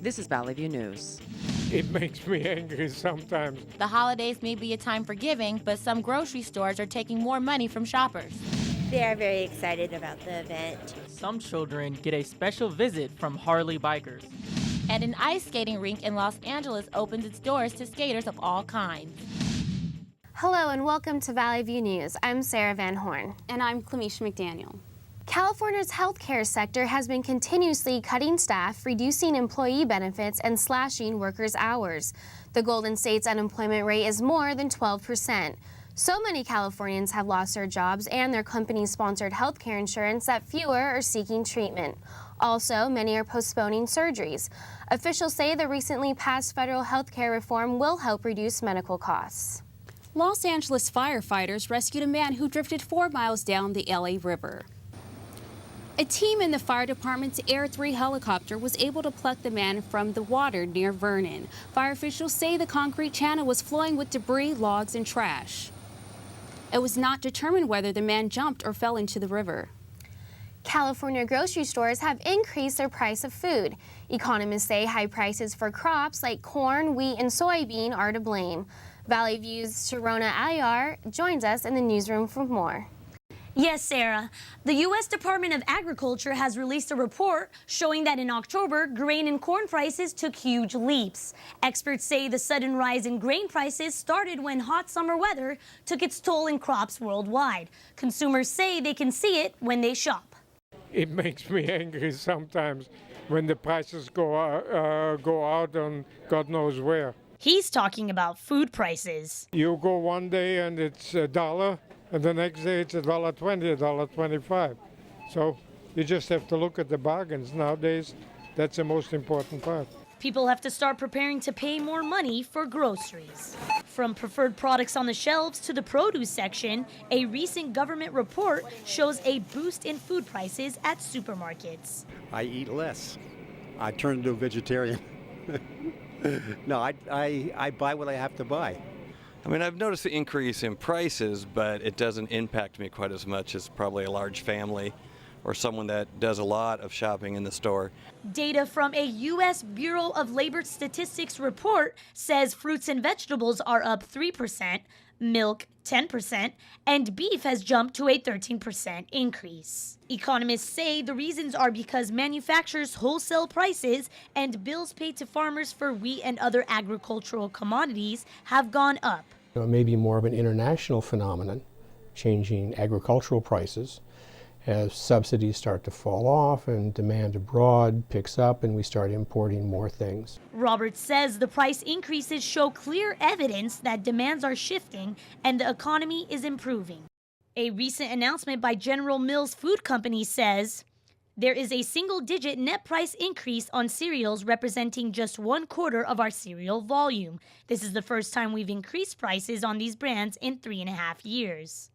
This is Valley View News. It makes me angry sometimes. The holidays may be a time for giving, but some grocery stores are taking more money from shoppers. They are very excited about the event. Some children get a special visit from Harley bikers. And an ice skating rink in Los Angeles opens its doors to skaters of all kinds. Hello and welcome to Valley View News. I'm Sarah Van Horn. And I'm Clemisha McDaniel. California's healthcare sector has been continuously cutting staff, reducing employee benefits, and slashing workers' hours. The Golden State's unemployment rate is more than 12%. So many Californians have lost their jobs and their company-sponsored healthcare insurance that fewer are seeking treatment. Also, many are postponing surgeries. Officials say the recently passed federal healthcare reform will help reduce medical costs. Los Angeles firefighters rescued a man who drifted 4 miles down the LA River. A team in the fire department's Air 3 helicopter was able to pluck the man from the water near Vernon. Fire officials say the concrete channel was flowing with debris, logs, and trash. It was not determined whether the man jumped or fell into the river. California grocery stores have increased their price of food. Economists say high prices for crops like corn, wheat, and soybean are to blame. Valley View's Sharona Ayar joins us in the newsroom for more. Yes, Sarah. The U.S. Department of Agriculture has released a report showing that in October, grain and corn prices took huge leaps. Experts say the sudden rise in grain prices started when hot summer weather took its toll in crops worldwide. Consumers say they can see it when they shop. It makes me angry sometimes when the prices go out on God knows where. He's talking about food prices. You go one day and it's $1. And the next day it's $1.20, $1.25. So you just have to look at the bargains nowadays. That's the most important part. People have to start preparing to pay more money for groceries. From preferred products on the shelves to the produce section, a recent government report shows a boost in food prices at supermarkets. I eat less. I turn into a vegetarian. No, I buy what I have to buy. I mean, I've noticed the increase in prices, but it doesn't impact me quite as much as probably a large family or someone that does a lot of shopping in the store. Data from a U.S. Bureau of Labor Statistics report says fruits and vegetables are up 3%, milk 10%, and beef has jumped to a 13% increase. Economists say the reasons are because manufacturers' wholesale prices and bills paid to farmers for wheat and other agricultural commodities have gone up. It may be more of an international phenomenon, changing agricultural prices as subsidies start to fall off and demand abroad picks up and we start importing more things. Roberts says the price increases show clear evidence that demands are shifting and the economy is improving. A recent announcement by General Mills Food Company says there is a single-digit net price increase on cereals representing just 1/4 of our cereal volume. This is the first time we've increased prices on these brands in 3.5 years.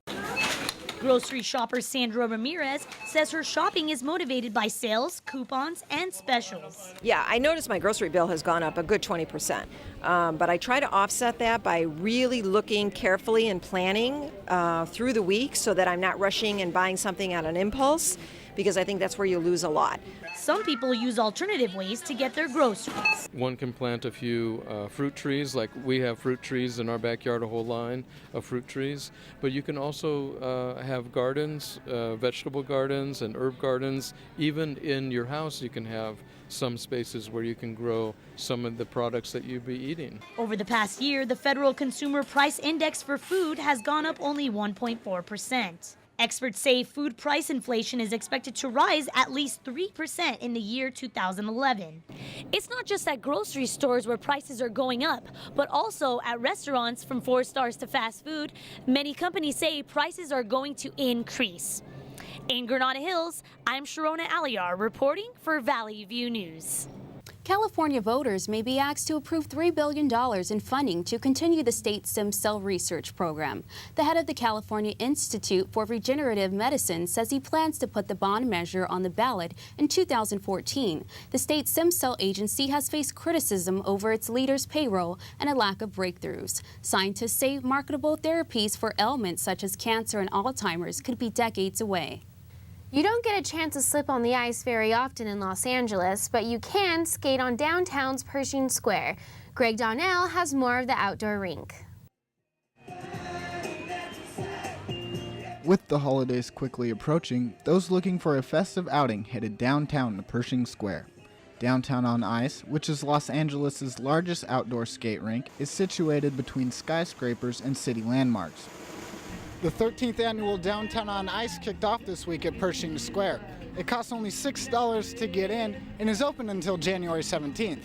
Grocery shopper Sandra Ramirez says her shopping is motivated by sales, coupons, and specials. Yeah, I noticed my grocery bill has gone up a good 20%, but I try to offset that by really looking carefully and planning through the week so that I'm not rushing and buying something on an impulse, because I think that's where you lose a lot. Some people use alternative ways to get their groceries. One can plant a few fruit trees, like we have fruit trees in our backyard, a whole line of fruit trees. But you can also have gardens, vegetable gardens and herb gardens. Even in your house, you can have some spaces where you can grow some of the products that you'd be eating. Over the past year, the Federal Consumer Price Index for food has gone up only 1.4%. Experts say food price inflation is expected to rise at least 3% in the year 2011. It's not just at grocery stores where prices are going up, but also at restaurants from 4 stars to fast food. Many companies say prices are going to increase. In Granada Hills, I'm Sharona Aliyar reporting for Valley View News. California voters may be asked to approve $3 billion in funding to continue the state's stem cell research program. The head of the California Institute for Regenerative Medicine says he plans to put the bond measure on the ballot in 2014. The state stem cell agency has faced criticism over its leaders' payroll and a lack of breakthroughs. Scientists say marketable therapies for ailments such as cancer and Alzheimer's could be decades away. You don't get a chance to slip on the ice very often in Los Angeles, but you can skate on downtown's Pershing Square. Greg Donnell has more of the outdoor rink. With the holidays quickly approaching, those looking for a festive outing headed downtown to Pershing Square. Downtown on Ice, which is Los Angeles' largest outdoor skate rink, is situated between skyscrapers and city landmarks. The 13th annual Downtown on Ice kicked off this week at Pershing Square. It costs only $6 to get in and is open until January 17th.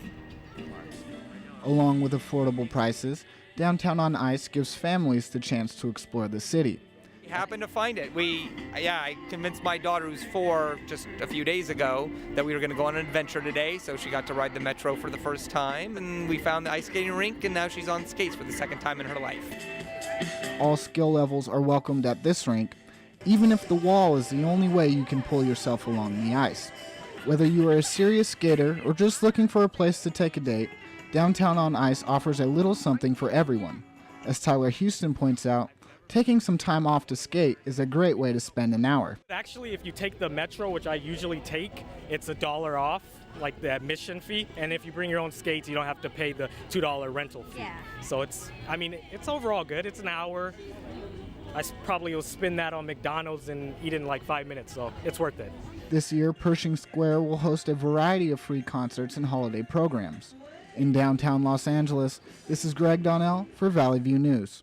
Along with affordable prices, Downtown on Ice gives families the chance to explore the city. We happened to find it. I convinced my daughter, who's 4, just a few days ago, that we were going to go on an adventure today, so she got to ride the Metro for the first time, and we found the ice skating rink, and now she's on skates for the second time in her life. All skill levels are welcomed at this rink, even if the wall is the only way you can pull yourself along the ice. Whether you are a serious skater or just looking for a place to take a date, Downtown on Ice offers a little something for everyone. As Tyler Huston points out, taking some time off to skate is a great way to spend an hour. Actually, if you take the Metro, which I usually take, it's $1 off, like the admission fee. And if you bring your own skates, you don't have to pay the $2 rental fee. Yeah. So it's overall good. It's an hour. I probably will spend that on McDonald's and eat in like 5 minutes, so it's worth it. This year, Pershing Square will host a variety of free concerts and holiday programs. In downtown Los Angeles, this is Greg Donnell for Valley View News.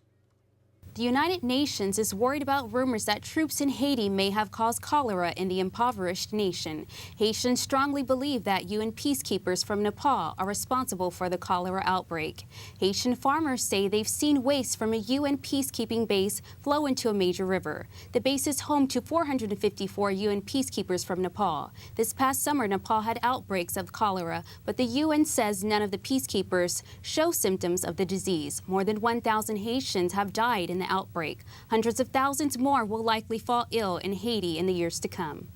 The United Nations is worried about rumors that troops in Haiti may have caused cholera in the impoverished nation. Haitians strongly believe that UN peacekeepers from Nepal are responsible for the cholera outbreak. Haitian farmers say they've seen waste from a UN peacekeeping base flow into a major river. The base is home to 454 UN peacekeepers from Nepal. This past summer, Nepal had outbreaks of cholera, but the UN says none of the peacekeepers show symptoms of the disease. More than 1,000 Haitians have died in the outbreak. Hundreds of thousands more will likely fall ill in Haiti in the years to come.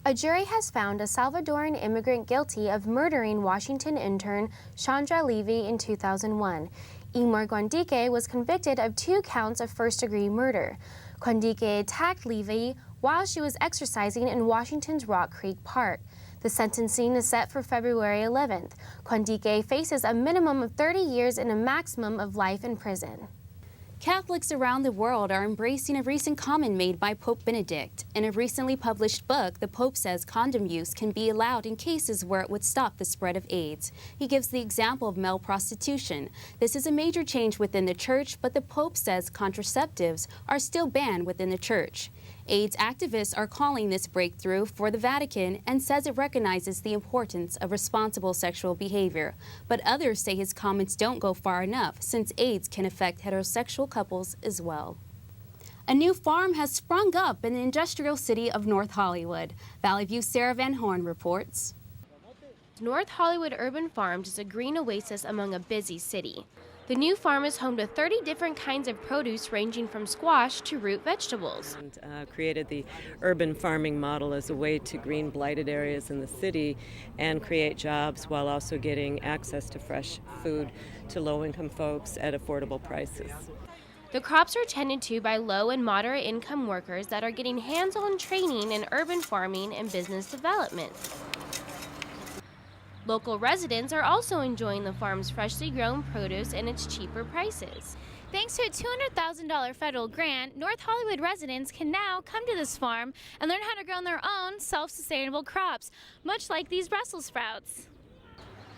A jury has found a Salvadoran immigrant guilty of murdering Washington intern Sandra Levy in 2001. Imor Guandique was convicted of 2 counts of first-degree murder. Guandique attacked Levy while she was exercising in Washington's Rock Creek Park. The sentencing is set for February 11th. Guandique faces a minimum of 30 years and a maximum of life in prison. Catholics around the world are embracing a recent comment made by Pope Benedict. In a recently published book, the Pope says condom use can be allowed in cases where it would stop the spread of AIDS. He gives the example of male prostitution. This is a major change within the Church, but the Pope says contraceptives are still banned within the Church. AIDS activists are calling this breakthrough for the Vatican and says it recognizes the importance of responsible sexual behavior. But others say his comments don't go far enough, since AIDS can affect heterosexual couples as well. A new farm has sprung up in the industrial city of North Hollywood. Valley View's Sarah Van Horn reports. North Hollywood Urban Farms is a green oasis among a busy city. The new farm is home to 30 different kinds of produce ranging from squash to root vegetables. And, created the urban farming model as a way to green blighted areas in the city and create jobs while also getting access to fresh food to low-income folks at affordable prices. The crops are tended to by low and moderate income workers that are getting hands-on training in urban farming and business development. Local residents are also enjoying the farm's freshly grown produce and its cheaper prices. Thanks to a $200,000 federal grant, North Hollywood residents can now come to this farm and learn how to grow their own self-sustainable crops, much like these Brussels sprouts.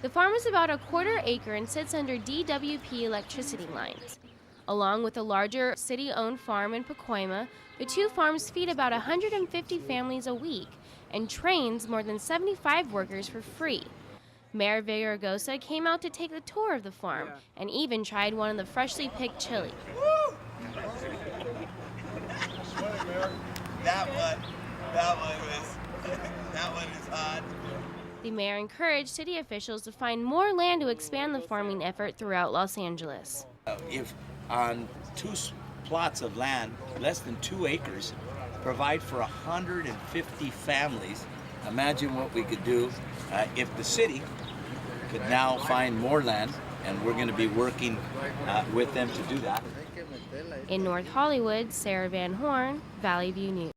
The farm is about a quarter acre and sits under DWP electricity lines. Along with a larger city-owned farm in Pacoima, the 2 farms feed about 150 families a week and trains more than 75 workers for free. Mayor Villaraigosa came out to take a tour of the farm and even tried one of the freshly picked chili. That one is hot. The mayor encouraged city officials to find more land to expand the farming effort throughout Los Angeles. If on 2 plots of land, less than 2 acres, provide for 150 families, imagine what we could do if the city could now find more land, and we're going to be working with them to do that. In North Hollywood, Sarah Van Horn, Valley View News.